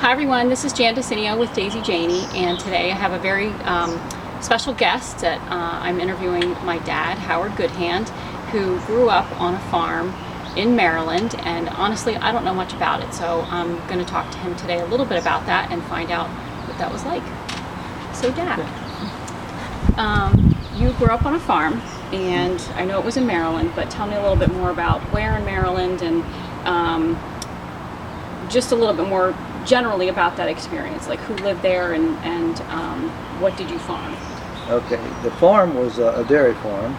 Hi everyone, this is Jan DeCinio with Daisy Janey, and today I have a very special guest that I'm interviewing my dad, Howard Goodhand, who grew up on a farm in Maryland, and honestly I don't know much about it, so I'm going to talk to him today a little bit about that and find out what that was like. So Dad, you grew up on a farm, and I know it was in Maryland, but tell me a little bit more about where in Maryland and just a little bit more generally about that experience, like who lived there and what did you farm? Okay, the farm was a dairy farm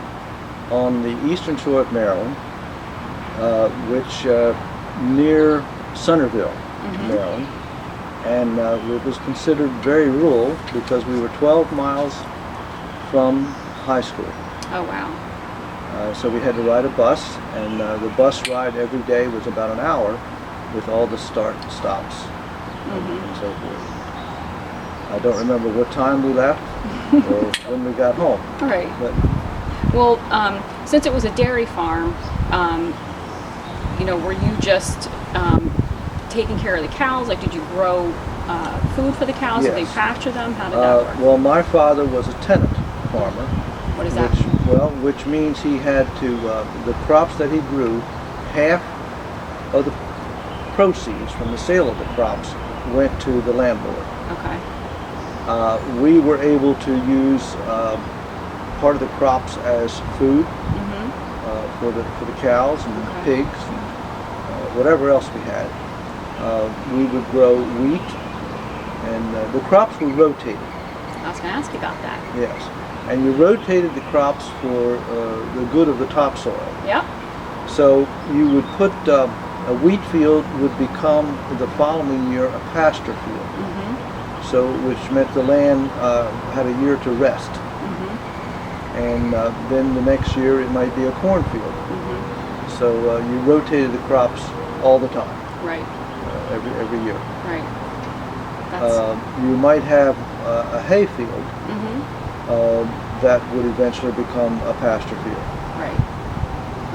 on the eastern shore of Maryland, which near Centerville, Maryland, and it was considered very rural because we were 12 miles from high school. Oh wow. So we had to ride a bus, and the bus ride every day was about an hour with all the start stops and so forth. I don't remember what time we left or when we got home. Right. But, well, since it was a dairy farm, were you just taking care of the cows? Like, did you grow food for the cows? yes. Did they pasture them? How did that work? Well, my father was a tenant farmer. What is that? Which means he had to, the crops that he grew, half of the proceeds from the sale of the crops went to the landlord. Okay. We were able to use part of the crops as food for the cows and pigs and whatever else we had. We would grow wheat, and the crops were rotated. I was going to ask you about that. Yes, and you rotated the crops for the good of the topsoil. Yep. So you would put a wheat field would become the following year a pasture field. So, which meant the land had a year to rest. And then the next year it might be a cornfield. So you rotated the crops all the time. Right. Every year. Right. You might have a hay field that would eventually become a pasture field. Right.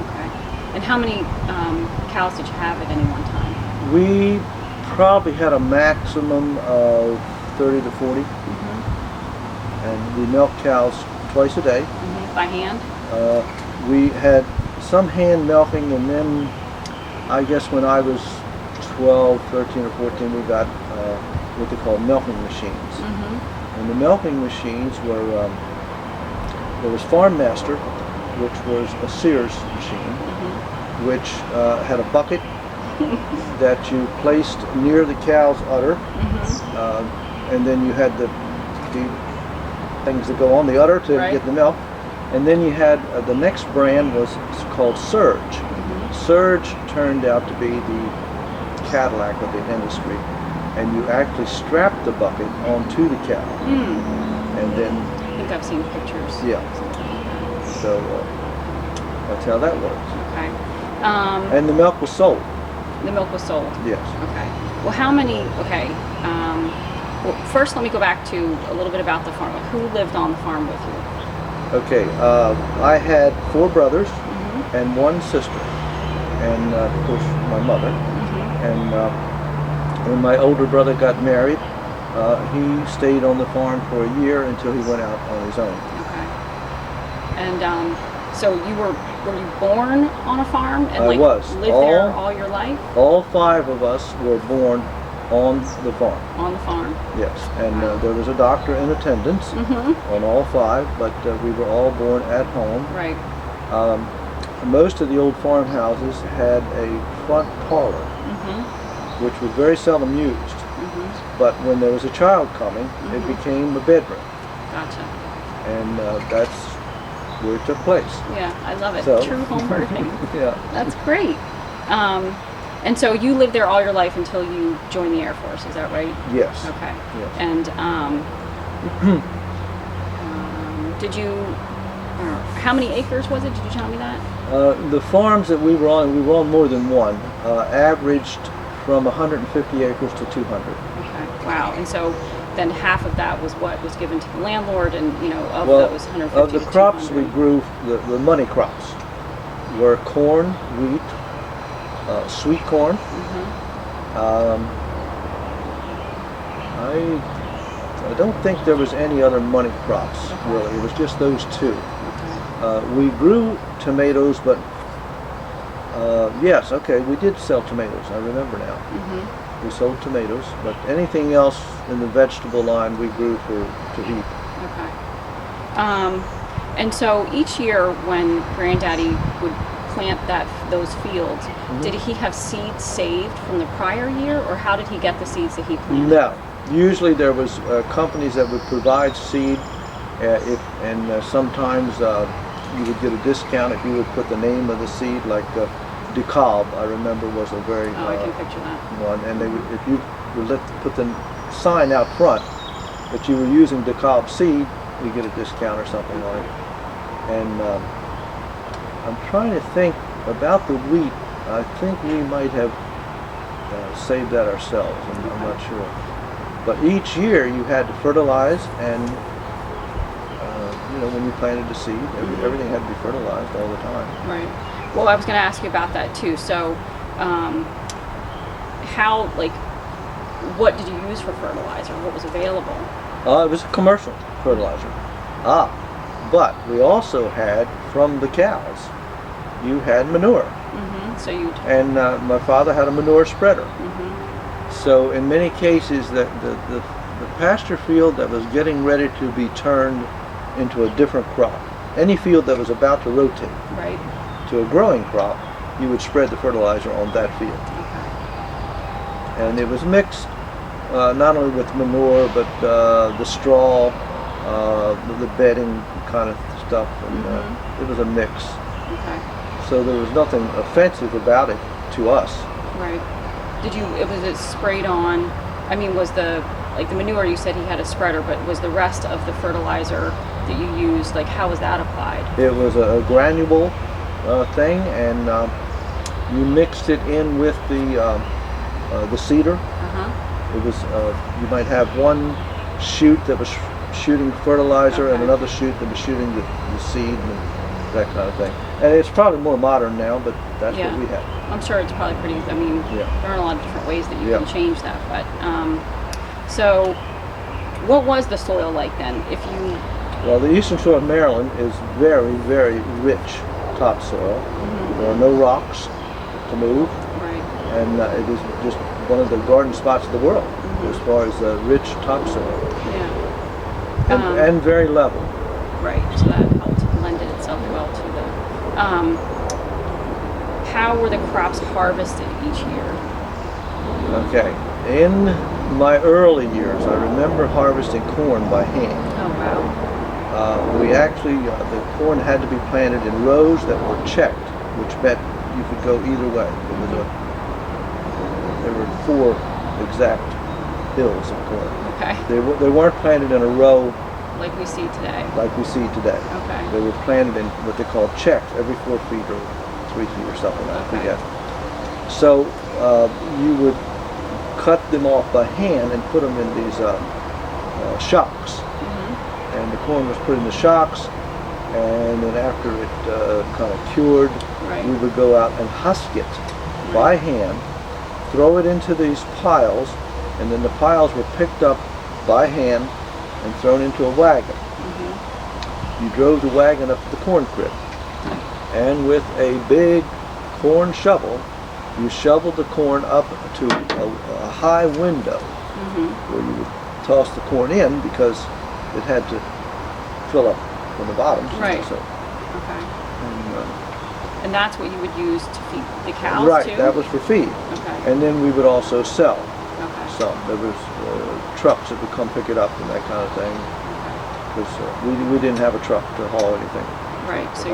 Okay. And how many cows did you have at any one time? We probably had a maximum of 30 to 40. And we milked cows twice a day. By hand? We had some hand milking, and then I guess when I was 12, 13 or 14 we got what they call milking machines. And the milking machines were, there was Farm Master, which was a Sears machine, which had a bucket that you placed near the cow's udder, and then you had the things that go on the udder to get the milk, and then you had the next brand was called Surge. Surge turned out to be the Cadillac of the industry, and you actually strapped the bucket onto the cow, and then I think I've seen pictures. Yeah. So that's how that works. Okay. And the milk was sold. The milk was sold. Yes. Okay. Well, how many? Okay. Well, first, let me go back to a little bit about the farm. Who lived on the farm with you? Okay. I had 4 brothers and 1 sister, and of course my mother. And when my older brother got married, he stayed on the farm for a year until he went out on his own. Okay. And so were you born on a farm and I was. lived there all your life? All 5 of us were born on the farm. On the farm. Yes, and there was a doctor in attendance on all 5, but we were all born at home. Right. Most of the old farmhouses had a front parlor, which was very seldom used. But when there was a child coming, it became a bedroom. Gotcha. And that's where it took place. Yeah, I love it. So, True home birthing. Yeah. That's great. And so you lived there all your life until you joined the Air Force, is that right? Yes. Okay. Yes. And did you, how many acres was it? Did you tell me that? The farms that we were on more than one, averaged from 150 acres to 200. Okay. Wow. And so then half of that was what was given to the landlord, and of those 150 of the crops we grew, the money crops were corn, wheat, sweet corn, I don't think there was any other money crops, really. It was just those two. We grew tomatoes, but yes, okay, we did sell tomatoes. I remember now. We sold tomatoes, but anything else in the vegetable line we grew to eat. Okay. And so each year when Granddaddy would plant those fields, did he have seeds saved from the prior year, or how did he get the seeds that he planted? No. Usually there was companies that would provide seed, sometimes you would get a discount if you would put the name of the seed, like DeKalb, I remember, was a very I can picture that one, and they would, if you would put the sign out front that you were using DeKalb seed, you get a discount or something like it. And I'm trying to think about the wheat. I think we might have saved that ourselves. I'm not sure. But each year you had to fertilize, and when you planted the seed, everything had to be fertilized all the time. Right. Well, I was going to ask you about that too. So, what did you use for fertilizer? What was available? It was a commercial fertilizer. But we also had, from the cows, you had manure. And my father had a manure spreader. So in many cases, the pasture field that was getting ready to be turned into a different crop, any field that was about to rotate to a growing crop, you would spread the fertilizer on that field. And it was mixed not only with manure, but the straw, the bedding kind of stuff, and it was a mix. So there was nothing offensive about it to us. Right. Was it sprayed on, I mean, was the manure, you said he had a spreader, but was the rest of the fertilizer that you used, how was that applied? It was a granule thing, and you mixed it in with the cedar. It was, you might have one chute that was shooting fertilizer and another chute that was shooting the seed and that kind of thing. And it's probably more modern now, but that's what we had. I'm sure it's probably pretty, there are a lot of different ways that you can change that. But so what was the soil like then? Well, the eastern shore of Maryland is very, very rich topsoil. There are no rocks to move. And it is just one of the garden spots of the world as far as rich topsoil. And very level. Right, so that helped lend itself well to the... how were the crops harvested each year? Okay, in my early years, I remember harvesting corn by hand. Oh, wow. We actually, the corn had to be planted in rows that were checked, which meant you could go either way. There were 4 exact hills of corn. They weren't planted in a row like we see today. They were planted in what they call checks, every 4 feet or 3 feet or something, I forget. So you would cut them off by hand and put them in these shocks. And the corn was put in the shocks, and then after it kind of cured, we would go out and husk it by hand, throw it into these piles, and then the piles were picked up by hand and thrown into a wagon. You drove the wagon up to the corn crib, and with a big corn shovel, you shoveled the corn up to a high window where you would toss the corn in because it had to fill up from the bottom. And that's what you would use to feed the cows too? That was for feed. And then we would also sell some. There was trucks that would come pick it up and that kind of thing. Because we didn't have a truck to haul anything. So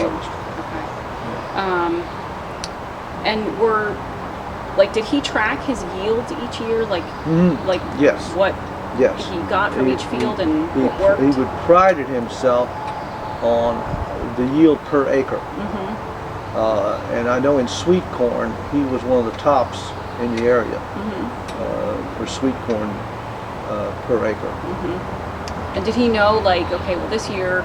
and did he track his yields each year? Yes. What he got from each field and what worked? He would pride himself on the yield per acre. And I know in sweet corn, he was one of the tops in the area for sweet corn per acre. And did he know, this year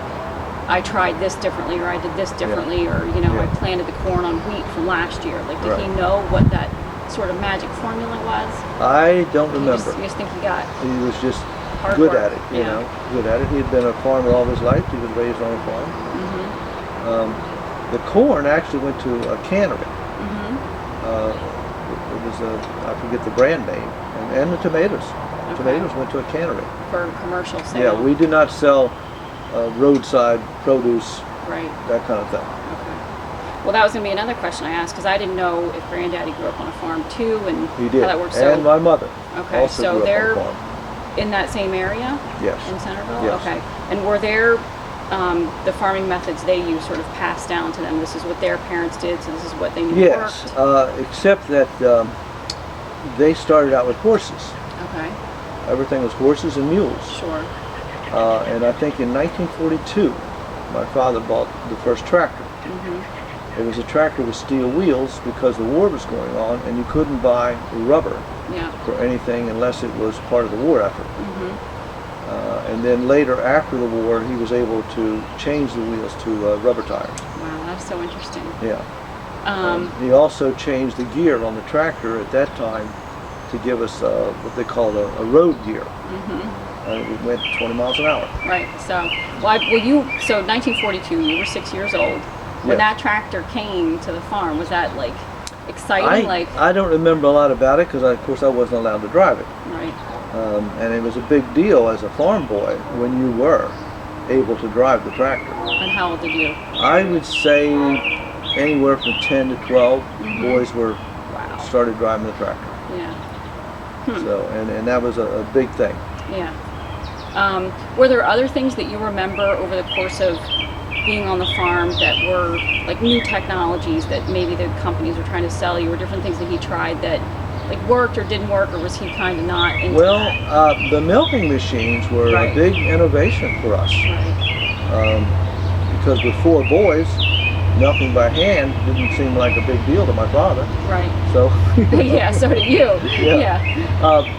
I tried this differently, or I did this differently, or I planted the corn on wheat from last year? Did he know what that sort of magic formula was? I don't remember. You just think he got He was just hard good work. at it, you know, good at it. He had been a farmer all his life. He was raised on a farm. The corn actually went to a cannery. It was I forget the brand name, and the tomatoes. Tomatoes went to a cannery. For commercial sale. Yeah, we did not sell roadside produce, Right. that kind of thing. Okay. Well, that was going to be another question I asked, because I didn't know if Granddaddy grew up on a farm too, and He did, how that works. and my mother Okay, also so grew they're up on a farm. in that same area? Yes. In Centerville? Yes. Okay. And were there the farming methods they used sort of passed down to them? This is what their parents did, so this is what they knew Yes, worked? except that they started out with horses. Okay. Everything was horses and mules. Sure. And I think in 1942, my father bought the first tractor. It was a tractor with steel wheels because the war was going on, and you couldn't buy rubber Yeah. for anything unless it was part of the war effort. And then later, after the war, he was able to change the wheels to rubber tires. Wow, that's so interesting. Yeah. He also changed the gear on the tractor at that time to give us what they called a road gear. It went 20 miles an hour. Right. So, so 1942, you were 6 years old. When Yes. that tractor came to the farm, was that like exciting? I don't remember a lot about it because, of course, I wasn't allowed to drive it. Right. And it was a big deal as a farm boy when you were able to drive the tractor. And how old did you? I would say anywhere from 10 to 12 boys were started driving the tractor. Yeah. So, and that was a big thing. Yeah. Were there other things that you remember over the course of being on the farm that were like new technologies that maybe the companies were trying to sell you, or different things that he tried that like worked or didn't work, or was he kind of not into that? The milking machines were a big innovation for us. Right. Because with 4 boys, milking by hand didn't seem like a big deal to my father. Right. So Yeah, so did you. Yeah.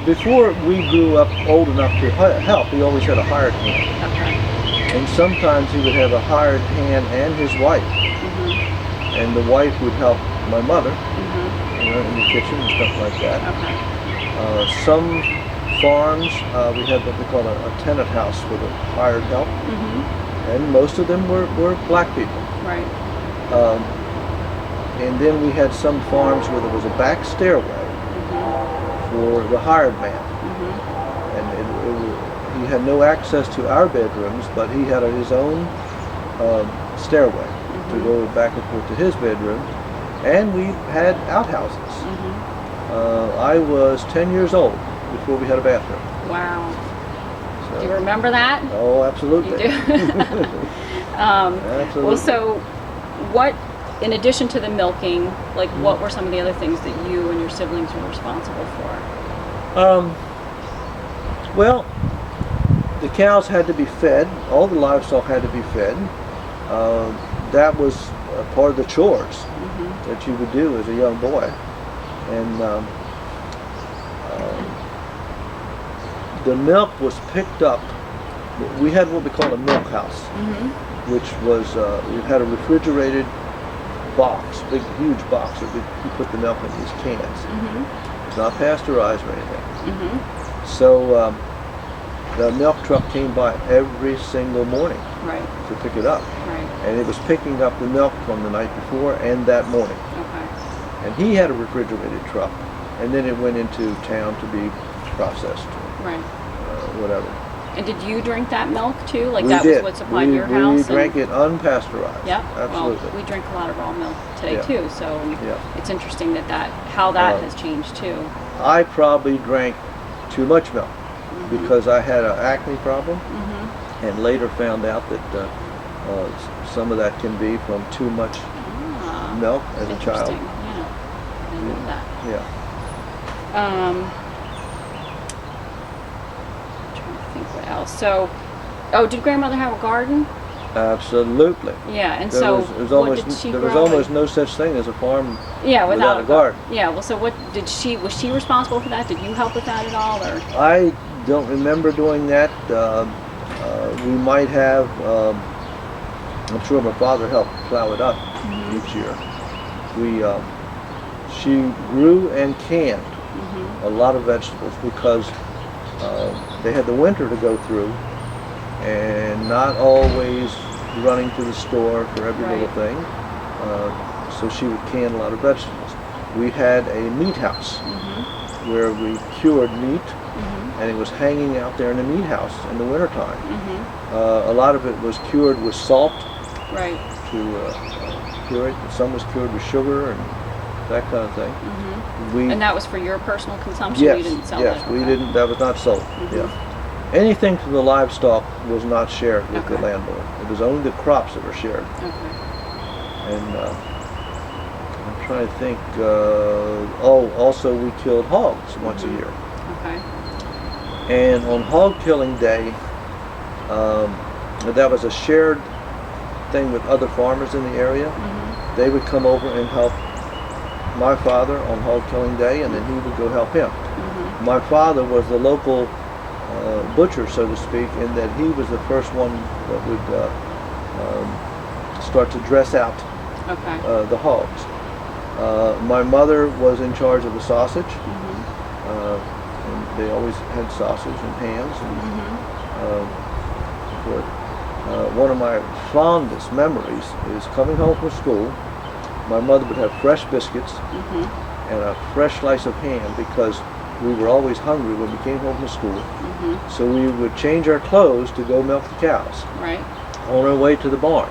Before we grew up old enough to help, he always had a hired hand. Okay. And sometimes he would have a hired hand and his wife. And the wife would help my mother, you know, in the kitchen and stuff like that. Okay. Some farms, we had what we call a tenant house with a hired help. And most of them were black people. Right. And then we had some farms where there was a back stairway for the hired man. And he had no access to our bedrooms, but he had his own stairway to go back and forth to his bedroom. And we had outhouses. I was 10 years old before we had a bathroom. Wow. So, Do you remember that? Oh, absolutely. You do? Absolutely. Well, so what, in addition to the milking, like what were some of the other things that you and your siblings were responsible for? Well, the cows had to be fed. All the livestock had to be fed. That was part of the chores that you would do as a young boy. And the milk was picked up. We had what we call a milk house, which was, we had a refrigerated box, big, huge box that we put the milk in these cans. It's not pasteurized or anything. So the milk truck came by every single morning to pick it up. And it was picking up the milk from the night before and that morning. And he had a refrigerated truck, and then it went into town to be processed. Whatever. And did you drink that milk too? Like We that did. was what supplied your house? We drank it unpasteurized. Yep. Absolutely. Well, we drink a lot of raw milk today Yeah. too, so Yeah. it's interesting how that has changed too. I probably drank too much milk because I had an acne problem, and later found out that some of that can be from too much milk as a child. Interesting. Yeah. I didn't know that. Yeah. Trying to think what else. So, did grandmother have a garden? Absolutely. Yeah, and There so was what almost, did she there grow? was almost no such thing as a farm Yeah, without a garden. Yeah, well, so what did she? Was she responsible for that? Did you help with that at all, or? I don't remember doing that. We might have. I'm sure my father helped plow it up each year. We she grew and canned a lot of vegetables because they had the winter to go through and not always running to the store for every little thing. So she would can a lot of vegetables. We had a meat house where we cured meat, and it was hanging out there in the meat house in the wintertime. A lot of it was cured with salt to cure it. Some was cured with sugar and that kind of thing. And that was for your personal consumption? Yes, You didn't sell yes, that? we didn't. That was not sold. Yeah, anything from the livestock was not shared with the landlord. It was only the crops that were shared. And I'm trying to think. Also we killed hogs once a year. And on hog killing day, that was a shared thing with other farmers in the area. They would come over and help my father on hog killing day, and then he would go help him. My father was the local butcher, so to speak, in that he was the first one that would start to dress out the hogs. My mother was in charge of the sausage. And they always had sausage and hams and so forth. One of my fondest memories is coming home from school. My mother would have fresh biscuits and a fresh slice of ham because we were always hungry when we came home from school. So we would change our clothes to go milk the cows. On our way to the barn,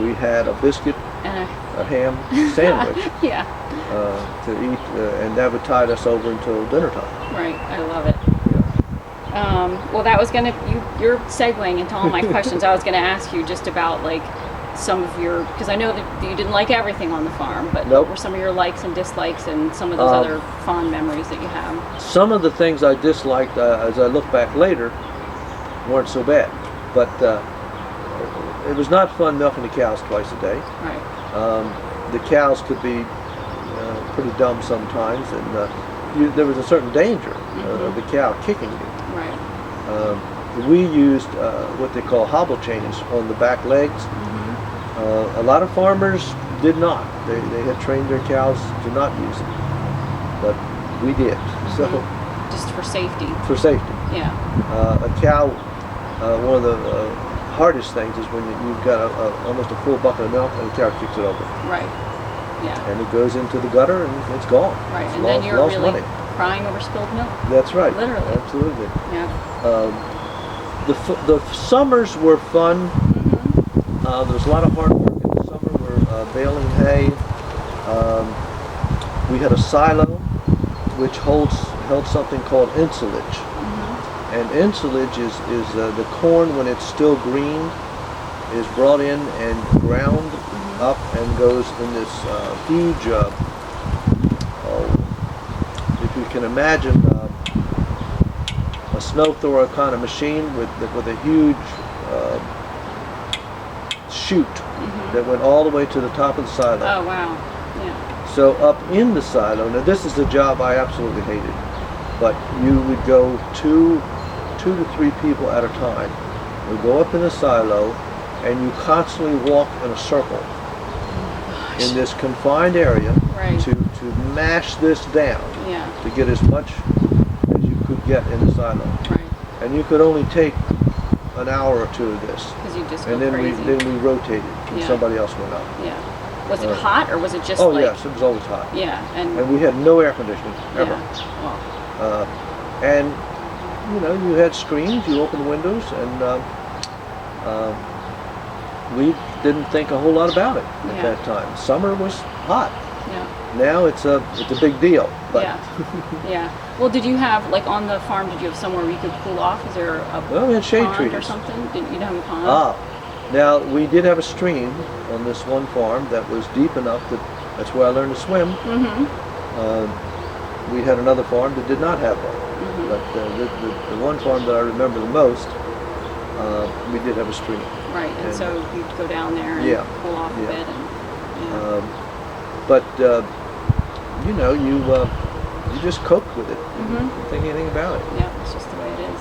we had a biscuit and a ham sandwich to eat, and that would tide us over until dinner time. I love it. Well, that was you're segueing into all my questions. I was gonna ask you just about like some of your, because I know that you didn't like everything on the farm, but what were some of your likes and dislikes and some of those other fond memories that you have? Some of the things I disliked, as I look back later, weren't so bad, but it was not fun milking the cows twice a day. The cows could be pretty dumb sometimes, and there was a certain danger of the cow kicking you. We used what they call hobble chains on the back legs. A lot of farmers did not. They had trained their cows to not use them, but we did. So just for safety. For safety. A cow. One of the hardest things is when you've got almost a full bucket of milk and the cow kicks it over. And it goes into the gutter and it's gone. It's and lost, then you're really money. crying over spilled milk. That's right. Literally. Absolutely. The summers were fun. There was a lot of hard work in the summer. We're baling hay. We had a silo which held something called ensilage. And ensilage is the corn when it's still green is brought in and ground up and goes in this huge, if you can imagine, a snow thrower kind of machine with a huge chute that went all the way to the top of the silo. Oh wow! So up in the silo. Now this is a job I absolutely hated, but you would go two to three people at a time. You go up in the silo, and you constantly walk in a circle in this confined area to mash this down to get as much as you could get in the silo. And you could only take an hour or two of this. Because you just and go then crazy. we rotated and somebody else went up. Was it hot or was it just yes, it was always hot. And we had no air conditioning ever. And you had screens, you opened the windows, and we didn't think a whole lot about it at that time. Summer was hot. Now it's a big deal. But Well, did you have, like on the farm, did you have somewhere where you could cool off? Is there we had shade pond trees or something? You didn't have a pond? Now we did have a stream on this one farm that was deep enough that's where I learned to swim. We had another farm that did not have one. But the one farm that I remember the most, we did have a stream. And so you'd go down there and cool off a bit. But you just coped with it. You didn't think anything about it. It's just the way it is.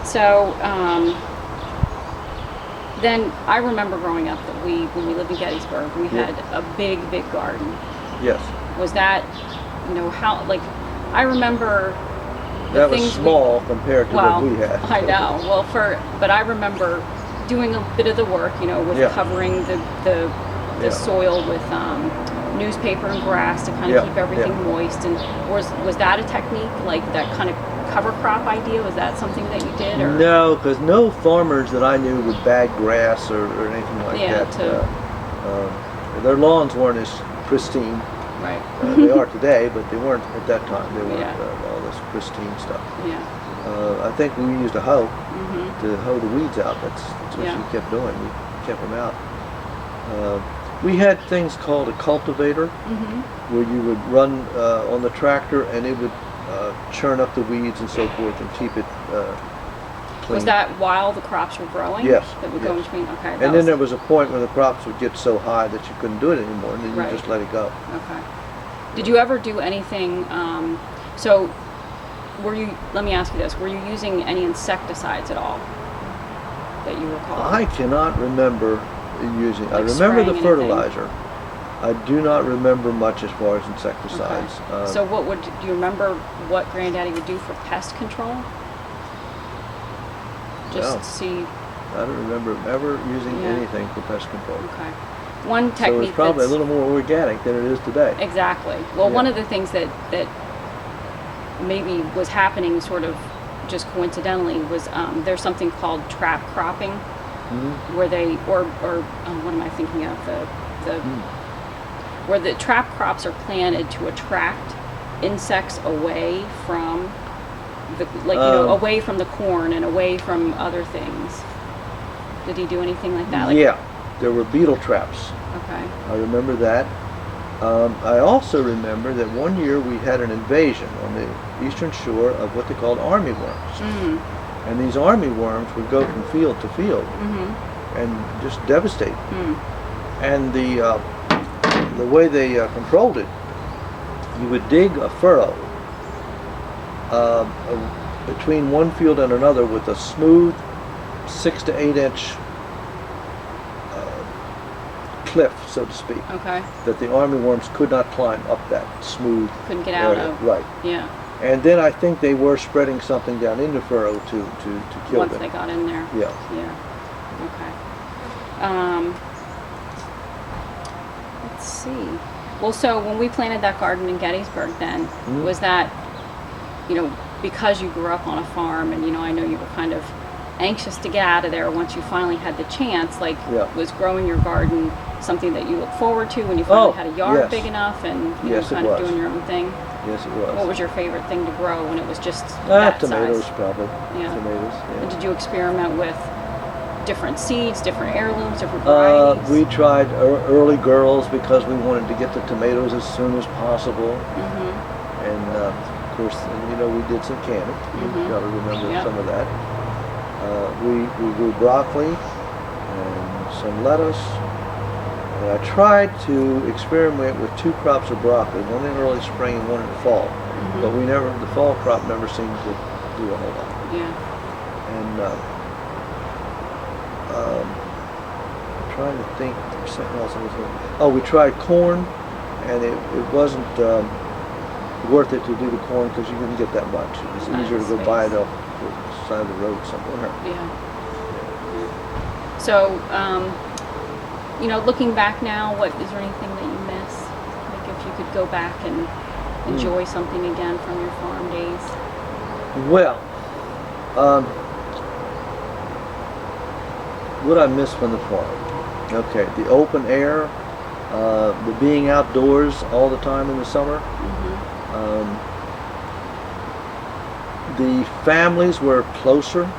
So then I remember growing up that when we lived in Gettysburg, we had a big garden. Yes. Was that, how, like, I remember the That was things small compared to well, what we had. I know. Well, but I remember doing a bit of the work, with Yeah. covering the Yeah. soil with newspaper and grass to kind of keep everything moist. And was that a technique, like that kind of cover crop idea? Was that something that you did? Or? No, because no farmers that I knew would bag grass or anything like that. Their lawns weren't as pristine. Right. They are today, but they weren't at that time. They weren't Yeah. all this pristine stuff. Yeah. I think we used a hoe Mm-hmm. to hoe the weeds out. That's what Yeah. she kept doing. We kept them out. We had things called a cultivator, Mm-hmm. where you would run on the tractor and it would churn up the weeds and so forth and keep it clean. Was that while the crops were growing? Yes, That would go in yes. between? Okay. And then there was a point where the crops would get so high that you couldn't do it anymore, and then you Right. just let it go. Okay. Did you ever do anything, so let me ask you this, were you using any insecticides at all that you recall? I cannot remember using. I Like remember the spraying fertilizer. I do not remember much as far as insecticides. Okay. So do you remember what Granddaddy would do for pest control? Just No. to see, I don't remember ever using Yeah. anything for pest control. okay. One So technique it's probably a that's- little more organic than it is today. Exactly. Well, Yeah. one of the things that maybe was happening sort of just coincidentally was there's something called trap cropping, Mhm. where they or what am I thinking of where the trap crops are planted to attract insects away from away from the corn and away from other things. Did he do anything like that? Yeah, there were beetle traps. Okay. I remember that. I also remember that one year we had an invasion on the eastern shore of what they called army worms. Mm. And these army worms would go from field to field Mm-hmm. and just devastate. Mm. And the way they controlled it, you would dig a furrow between one field and another with a smooth 6 to 8 inch cliff, so to speak, Okay. that the army worms could not climb up that smooth Couldn't get out area. of. Right. Yeah. And then I think they were spreading something down in the furrow to kill Once them. they got in there. Yeah. Yeah. Okay. Let's see. Well, so when we planted that garden in Gettysburg, then Mhm. was that, because you grew up on a farm, and I know you were kind of anxious to get out of there once you finally had the chance. Like, Yeah. was growing your garden something that you look forward to when you finally had a yard yes. big enough and Yes, it kind of was. doing your own thing? Yes, it was. What was your favorite thing to grow when it was just that Tomatoes, size? probably. Yeah. Tomatoes. And Yeah. did you experiment with different seeds, different heirlooms, different varieties? We tried early girls because we wanted to get the tomatoes as soon as possible, Mm-hmm. and of course, we did some canning. Mhm. You got to remember Yep. some of that. We grew broccoli and some lettuce. And I tried to experiment with 2 crops of broccoli, one in early spring and one in the fall. Mhm. But the fall crop never seemed to do a whole lot. Yeah. And I'm trying to think, there's something else I was doing. Oh, we tried corn, and it wasn't worth it to do the corn because you couldn't get that much. It was Not easier to go space. buy it off the side of the road somewhere. Yeah. So, looking back now, is there anything that you miss? Like if you could go back and enjoy something again from your farm days? Well, what I miss from the farm. Okay, the open air, the being outdoors all the time in the summer. Mm-hmm. The families were closer.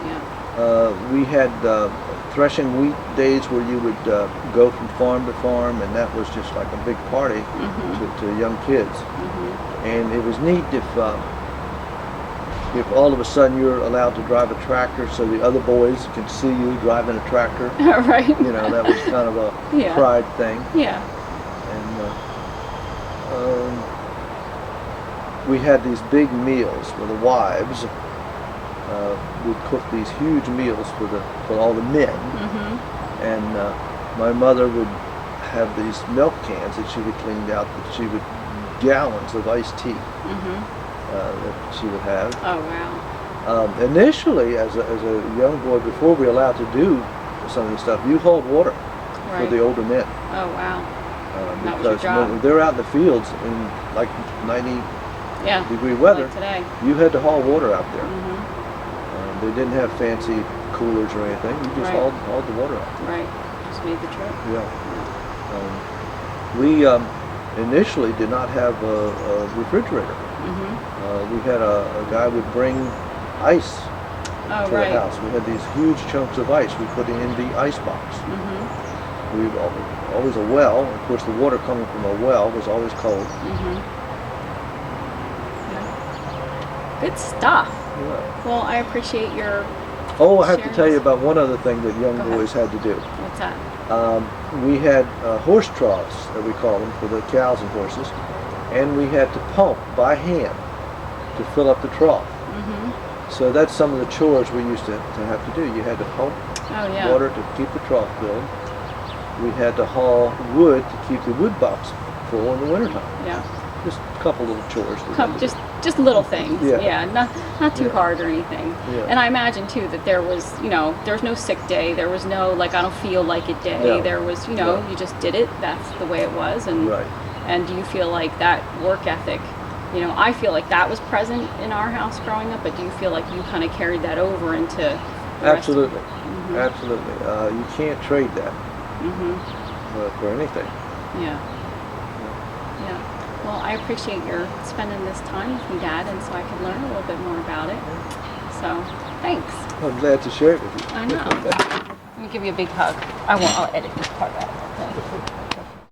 Yeah. We had threshing wheat days where you would go from farm to farm, and that was just like a big party Mm-hmm. to young kids. Mm-hmm. And it was neat if all of a sudden you're allowed to drive a tractor so the other boys can see you driving a tractor. All right. That was kind of a Yeah. pride thing. Yeah. And we had these big meals where the wives would cook these huge meals for all the men. Mm-hmm. And my mother would have these milk cans that she would clean out, that she would, gallons of iced tea that she would have. Oh, wow. Initially, as a young boy, before we were allowed to do some of this stuff, you hold water for the older men. Oh, wow. That was your Because job. when they're out in the fields in like 90-degree weather, like today. you had to haul water out there. They didn't have fancy coolers or anything. You just hauled the water out. Right. Just made the trip. Yeah. We initially did not have a refrigerator. We had a guy would bring ice to the house. We had these huge chunks of ice we put in the ice box. We always a well. Of course, the water coming from a well was always cold. Good stuff. Yeah. Well, I appreciate your Oh, I have to sharing tell you this. about one other thing that young Go ahead. boys had to do. What's that? We had horse troughs, that we call them, for the cows and horses, and we had to pump by hand to fill up the trough. So that's some of the chores we used to have to do. You had to pump water to keep the trough filled. We had to haul wood to keep the wood box full in the wintertime. Yeah. Just a couple little chores. Just little things. Yeah. Not too hard or anything. Yeah. And I imagine too that there was, there was no sick day. There was no like I don't feel like it day. No. There was, you just did it. That's the way it was. And and do you feel like that work ethic? I feel like that was present in our house growing up. But do you feel like you kind of carried that over into? The Absolutely. rest of, Absolutely. You can't trade that for anything. Yeah. Well, I appreciate your spending this time with me, Dad, and so I could learn a little bit more about it. So, thanks. I'm glad to share it with you. I know. Let me give you a big hug. I'll edit this part out.